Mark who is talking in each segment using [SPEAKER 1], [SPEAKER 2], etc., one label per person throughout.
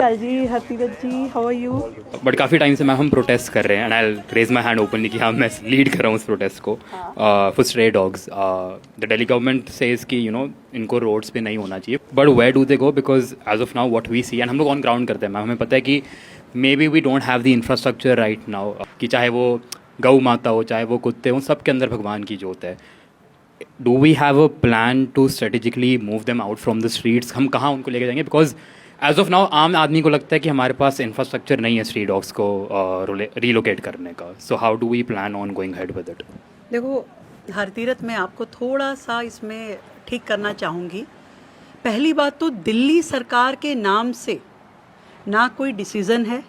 [SPEAKER 1] अकाल जी, Hartirath ji, how are you?
[SPEAKER 2] But काफ़ी टाइम से मैम हम प्रोटेस्ट कर रहे हैं and I raise my hand openly कि हाँ मैं लीड कर रहा हूँ उस प्रोटेस्ट को for stray dogs. The Delhi government says कि इनको रोड्स पे नहीं होना चाहिए, but where do they go? Because as of now what we see, and हम लोग ऑन ग्राउंड करते हैं मैम, हमें पता है कि maybe we don't have the infrastructure right now, कि चाहे वो गौ माता हो, चाहे वो कुत्ते हों, सबके अंदर भगवान की जोत है। Do we have a plan to strategically move them out from the streets? हम कहाँ उनको लेके जाएंगे? बिकॉज एज ऑफ नाउ आम आदमी को लगता है कि हमारे पास इंफ्रास्ट्रक्चर नहीं है स्ट्रीट डॉग्स को रीलोकेट करने का। So how do we plan on going head with it?
[SPEAKER 1] देखो हरतीरथ, मैं आपको थोड़ा सा इसमें ठीक करना चाहूँगी। पहली बात तो दिल्ली सरकार के नाम से ना कोई डिसीज़न है,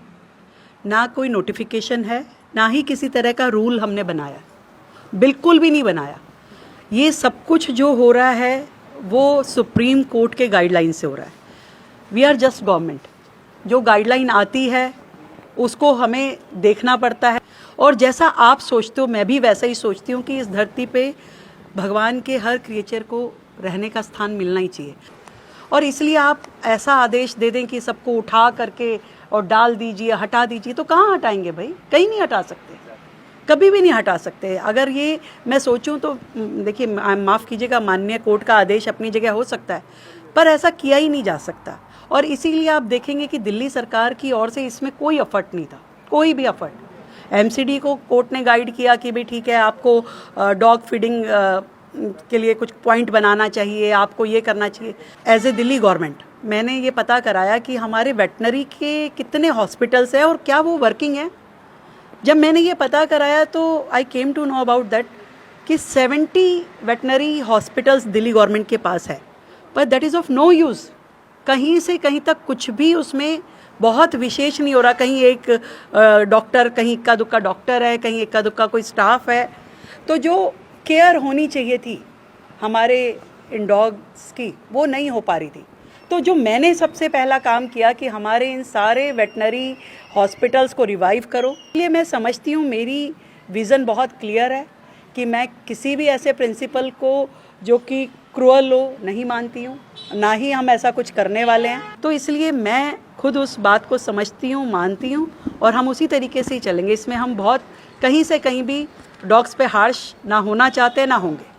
[SPEAKER 1] ना कोई नोटिफिकेशन है, ना ही किसी तरह का रूल हमने बनाया, बिल्कुल भी नहीं बनाया। ये सब कुछ जो हो रहा है वो सुप्रीम कोर्ट के गाइडलाइन से हो रहा है। वी आर जस्ट गवर्नमेंट, जो गाइडलाइन आती है उसको हमें देखना पड़ता है। और जैसा आप सोचते हो मैं भी वैसा ही सोचती हूँ कि इस धरती पे भगवान के हर क्रिएचर को रहने का स्थान मिलना ही चाहिए। और इसलिए आप ऐसा आदेश दे दें कि सबको उठा करके और डाल दीजिए, हटा दीजिए, तो कहाँ हटाएंगे भाई? कहीं नहीं हटा सकते, कभी भी नहीं हटा सकते। अगर ये मैं सोचूं तो देखिए, माफ़ कीजिएगा, माननीय कोर्ट का आदेश अपनी जगह हो सकता है, पर ऐसा किया ही नहीं जा सकता। और इसीलिए आप देखेंगे कि दिल्ली सरकार की ओर से इसमें कोई एफर्ट नहीं था, कोई भी एफर्ट। एमसीडी को कोर्ट ने गाइड किया कि भाई ठीक है, आपको डॉग फीडिंग के लिए कुछ पॉइंट बनाना चाहिए, आपको ये करना चाहिए। एज ए दिल्ली गवर्नमेंट मैंने ये पता कराया कि हमारे वेटनरी के कितने हॉस्पिटल्स हैं और क्या वो वर्किंग है। जब मैंने ये पता कराया तो I came to know about that कि 70 वेटनरी हॉस्पिटल्स दिल्ली गवर्नमेंट के पास है, पर that is of no use. कहीं से कहीं तक कुछ भी उसमें बहुत विशेष नहीं हो रहा। कहीं एक डॉक्टर, कहीं इक्का दुक्का डॉक्टर है, कहीं इक्का दुक्का कोई स्टाफ है। तो जो केयर होनी चाहिए थी हमारे इन डॉग्स की, वो नहीं हो पा रही थी। तो जो मैंने सबसे पहला काम किया कि हमारे इन सारे वेटनरी हॉस्पिटल्स को रिवाइव करो। इसलिए मैं समझती हूँ मेरी विज़न बहुत क्लियर है कि मैं किसी भी ऐसे प्रिंसिपल को जो कि क्रूअल हो नहीं मानती हूँ, ना ही हम ऐसा कुछ करने वाले हैं। तो इसलिए मैं खुद उस बात को समझती हूँ, मानती हूँ, और हम उसी तरीके से ही चलेंगे। इसमें हम बहुत कहीं से कहीं भी डॉग्स पे हार्श ना होना चाहते, ना होंगे।